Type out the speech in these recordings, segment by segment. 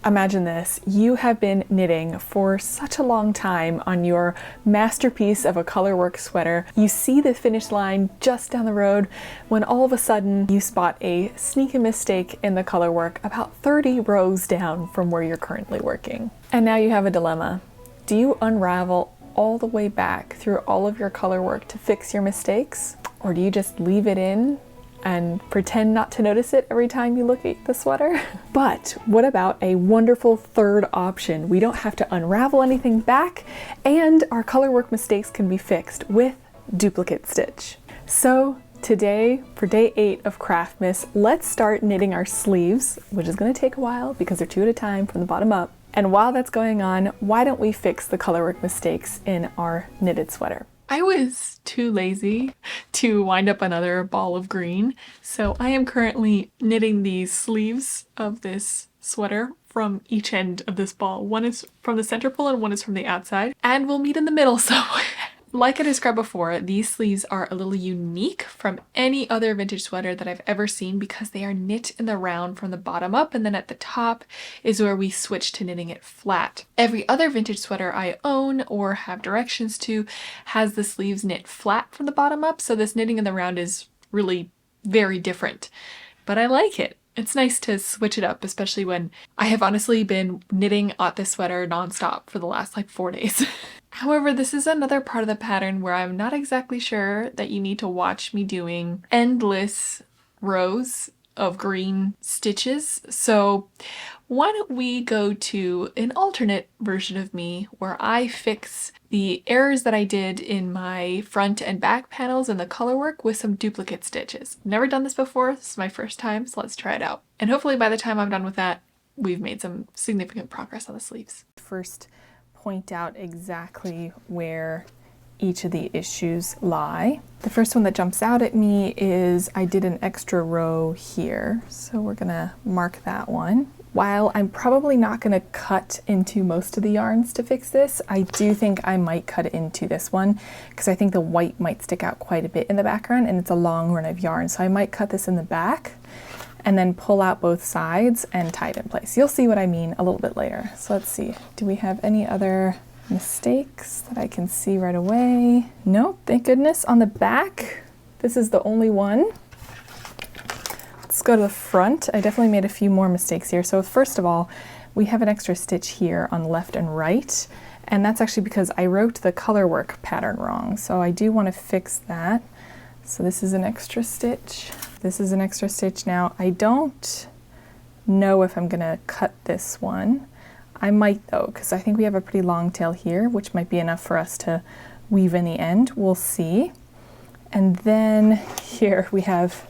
Imagine this, you have been knitting for such a long time on your masterpiece of a colorwork sweater. You see the finish line just down the road when all of a sudden you spot a sneaky mistake in the colorwork about 30 rows down from where you're currently working. And now you have a dilemma. Do you unravel all the way back through all of your colorwork to fix your mistakes? Or do you just leave it in and pretend not to notice it every time you look at the sweater? But what about a wonderful third option? We don't have to unravel anything back, and our colorwork mistakes can be fixed with duplicate stitch. So today, for day 8 of Craftmas, let's start knitting our sleeves, which is going to take a while because they're 2 at a time from the bottom up. And while that's going on, why don't we fix the colorwork mistakes in our knitted sweater? I was too lazy to wind up another ball of green, so I am currently knitting the sleeves of this sweater from each end of this ball. One is from the center pull and one is from the outside, and we'll meet in the middle somewhere. Like I described before, these sleeves are a little unique from any other vintage sweater that I've ever seen because they are knit in the round from the bottom up, and then at the top is where we switch to knitting it flat. Every other vintage sweater I own or have directions to has the sleeves knit flat from the bottom up, so this knitting in the round is really very different. But I like it. It's nice to switch it up, especially when I have honestly been knitting at this sweater nonstop for the last like 4 days. However, this is another part of the pattern where I'm not exactly sure that you need to watch me doing endless rows of green stitches. So why don't we go to an alternate version of me where I fix the errors that I did in my front and back panels in the colorwork with some duplicate stitches. Never done this before, this is my first time, so let's try it out. And hopefully by the time I'm done with that, we've made some significant progress on the sleeves. First, point out exactly where each of the issues lie. The first one that jumps out at me is I did an extra row here, so we're gonna mark that one. While I'm probably not gonna cut into most of the yarns to fix this, I do think I might cut into this one because I think the white might stick out quite a bit in the background and it's a long run of yarn, so I might cut this in the back and then pull out both sides and tie it in place. You'll see what I mean a little bit later. So let's see, do we have any other mistakes that I can see right away? Nope, thank goodness. On the back, this is the only one. Let's go to the front. I definitely made a few more mistakes here. So first of all, we have an extra stitch here on left and right, and that's actually because I wrote the colorwork pattern wrong. So I do want to fix that. So this is an extra stitch. This is an extra stitch. Now, I don't know if I'm gonna cut this one. I might though, because I think we have a pretty long tail here, which might be enough for us to weave in the end. We'll see. And then here we have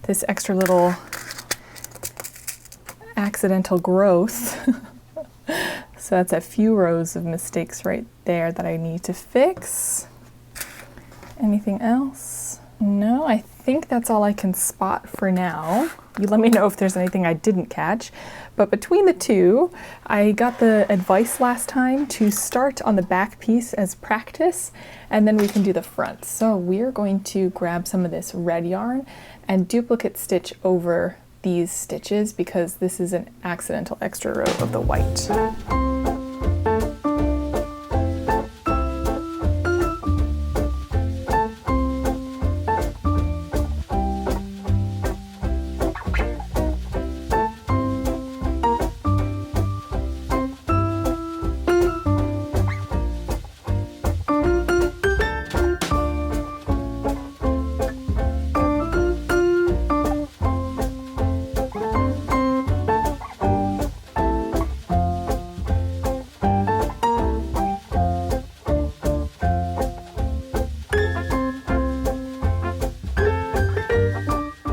this extra little accidental growth. So that's a few rows of mistakes right there that I need to fix. Anything else? No, I think that's all I can spot for now. You let me know if there's anything I didn't catch. But between the two, I got the advice last time to start on the back piece as practice, and then we can do the front. So we're going to grab some of this red yarn and duplicate stitch over these stitches because this is an accidental extra row of the white.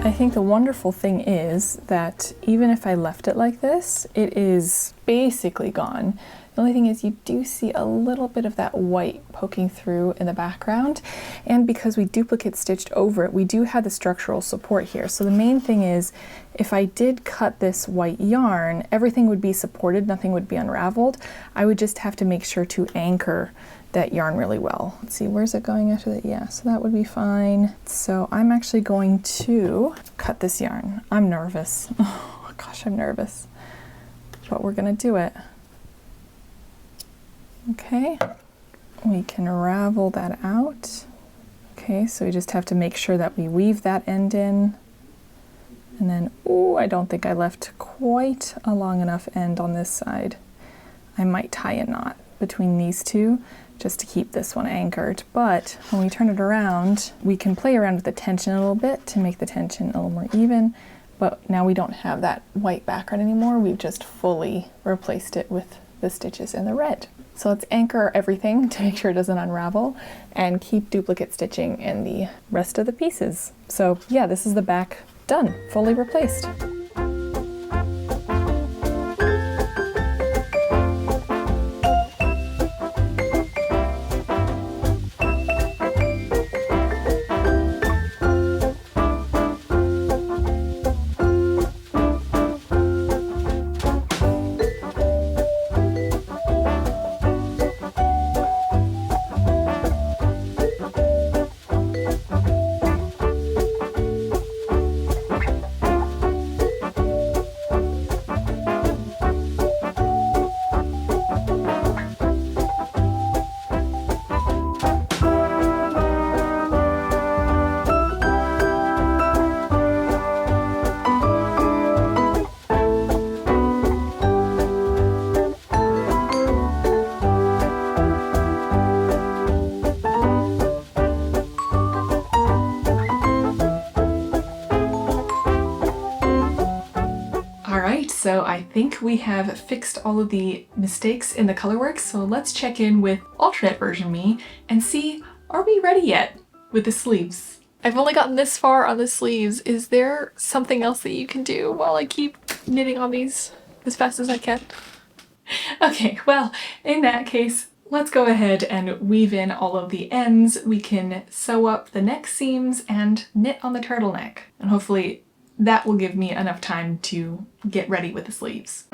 I think the wonderful thing is that even if I left it like this, it is basically gone. The only thing is you do see a little bit of that white poking through in the background, and because we duplicate stitched over it, we do have the structural support here. So the main thing is if I did cut this white yarn, everything would be supported, nothing would be unraveled. I would just have to make sure to anchor that yarn really well. Let's see, where's it going after that? Yeah, so that would be fine. So I'm actually going to cut this yarn. I'm nervous. Oh gosh, I'm nervous. but we're gonna do it. Okay, we can ravel that out. Okay, so we just have to make sure that we weave that end in. And then, oh, I don't think I left quite a long enough end on this side. I might tie a knot between these two just to keep this one anchored. But when we turn it around, we can play around with the tension a little bit to make the tension a little more even. But now we don't have that white background anymore. We've just fully replaced it with the stitches in the red. So let's anchor everything to make sure it doesn't unravel and keep duplicate stitching in the rest of the pieces. So yeah, this is the back done, fully replaced. So I think we have fixed all of the mistakes in the colorwork, so let's check in with alternate version me and see, are we ready yet with the sleeves? I've only gotten this far on the sleeves. Is there something else that you can do while I keep knitting on these as fast as I can? Okay, well, in that case, let's go ahead and weave in all of the ends. We can sew up the neck seams and knit on the turtleneck, and hopefully that will give me enough time to get ready with the sleeves.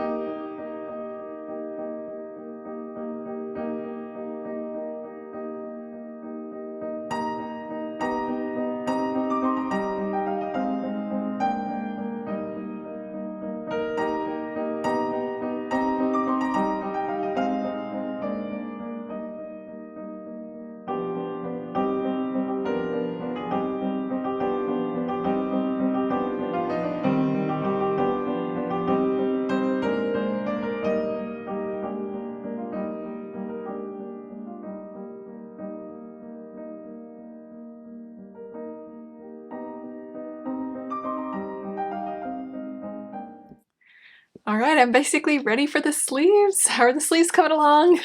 All right, I'm basically ready for the sleeves. How are the sleeves coming along?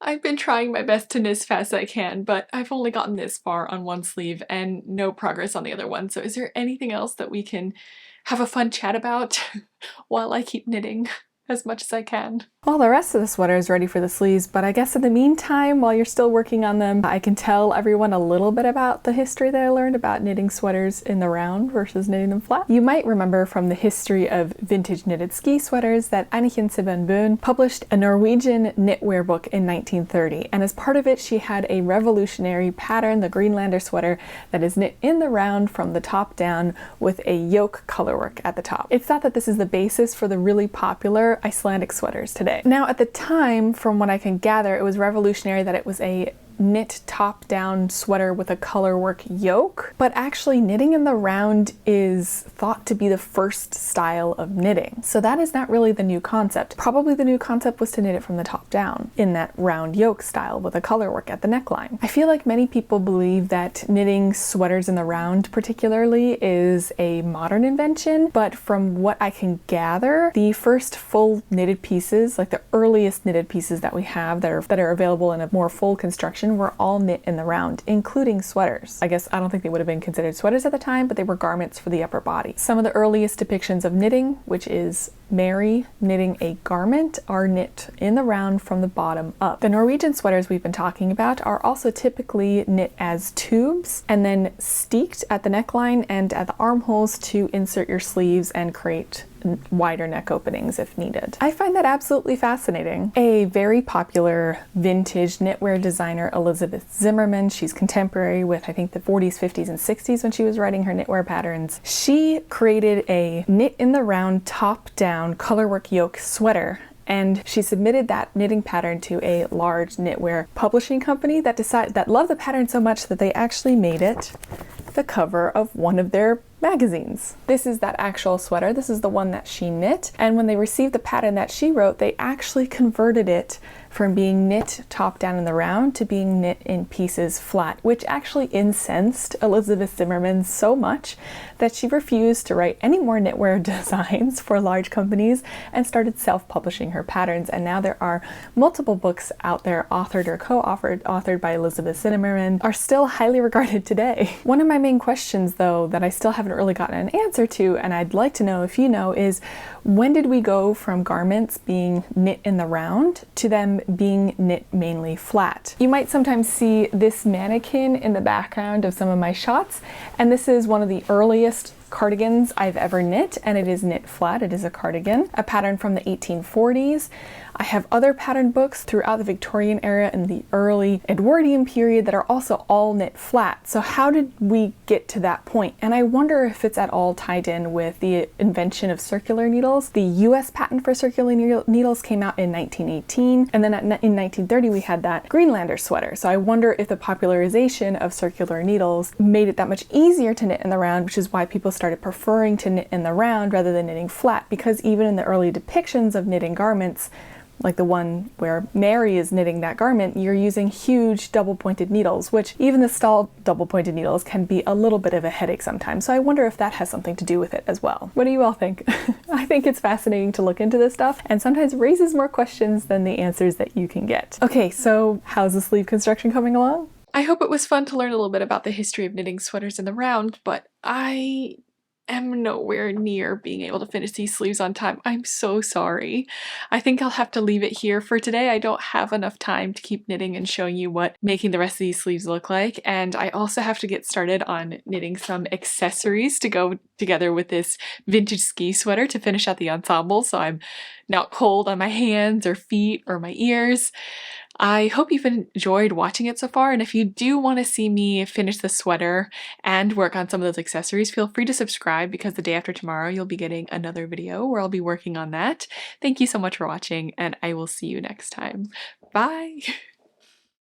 I've been trying my best to knit as fast as I can, but I've only gotten this far on one sleeve and no progress on the other one. So is there anything else that we can have a fun chat about while I keep knitting as much as I can? Well, the rest of the sweater is ready for the sleeves, but I guess in the meantime, while you're still working on them, I can tell everyone a little bit about the history that I learned about knitting sweaters in the round versus knitting them flat. You might remember from the history of vintage knitted ski sweaters that Anniken Sibben published a Norwegian knitwear book in 1930, and as part of it she had a revolutionary pattern, the Greenlander sweater, that is knit in the round from the top down with a yoke colorwork at the top. It's thought that this is the basis for the really popular Icelandic sweaters today. Now, at the time, from what I can gather, it was revolutionary that it was a knit top-down sweater with a colorwork yoke, but actually knitting in the round is thought to be the first style of knitting. So that is not really the new concept. Probably the new concept was to knit it from the top down in that round yoke style with a colorwork at the neckline. I feel like many people believe that knitting sweaters in the round particularly is a modern invention, but from what I can gather, the first full knitted pieces, like the earliest knitted pieces that we have that are available in a more full construction, were all knit in the round, including sweaters. I guess I don't think they would have been considered sweaters at the time, but they were garments for the upper body. Some of the earliest depictions of knitting, which is Mary knitting a garment, are knit in the round from the bottom up. The Norwegian sweaters we've been talking about are also typically knit as tubes and then steeked at the neckline and at the armholes to insert your sleeves and create wider neck openings if needed. I find that absolutely fascinating. A very popular vintage knitwear designer, Elizabeth Zimmerman, she's contemporary with I think the 40s, 50s, and 60s when she was writing her knitwear patterns. She created a knit in the round top-down colorwork yoke sweater, and she submitted that knitting pattern to a large knitwear publishing company that loved the pattern so much that they actually made it the cover of one of their magazines. This is that actual sweater. This is the one that she knit, and when they received the pattern that she wrote, they actually converted it from being knit top down in the round to being knit in pieces flat, which actually incensed Elizabeth Zimmerman so much that she refused to write any more knitwear designs for large companies and started self-publishing her patterns. And now there are multiple books out there authored or co-authored by Elizabeth Zimmerman, are still highly regarded today. One of my main questions though that I still haven't really gotten an answer to, and I'd like to know if you know, is when did we go from garments being knit in the round to them being knit mainly flat? You might sometimes see this mannequin in the background of some of my shots, and this is one of the earliest cardigans I've ever knit, and it is knit flat. It is a cardigan, a pattern from the 1840s. I have other pattern books throughout the Victorian era and the early Edwardian period that are also all knit flat. So how did we get to that point? And I wonder if it's at all tied in with the invention of circular needles. The US patent for circular needles came out in 1918, and then in 1930 we had that Greenlander sweater. So I wonder if the popularization of circular needles made it that much easier to knit in the round, which is why people started preferring to knit in the round rather than knitting flat, because even in the early depictions of knitting garments, like the one where Mary is knitting that garment, you're using huge double-pointed needles, which even the Stahl double-pointed needles can be a little bit of a headache sometimes. So I wonder if that has something to do with it as well. What do you all think? I think it's fascinating to look into this stuff, and sometimes raises more questions than the answers that you can get. Okay, so how's the sleeve construction coming along? I hope it was fun to learn a little bit about the history of knitting sweaters in the round, but I am nowhere near being able to finish these sleeves on time. I'm so sorry. I think I'll have to leave it here for today. I don't have enough time to keep knitting and showing you what making the rest of these sleeves look like, and I also have to get started on knitting some accessories to go together with this vintage ski sweater to finish out the ensemble so I'm not cold on my hands or feet or my ears. I hope you've enjoyed watching it so far, and if you do want to see me finish the sweater and work on some of those accessories, feel free to subscribe, because the day after tomorrow you'll be getting another video where I'll be working on that. Thank you so much for watching, and I will see you next time. Bye!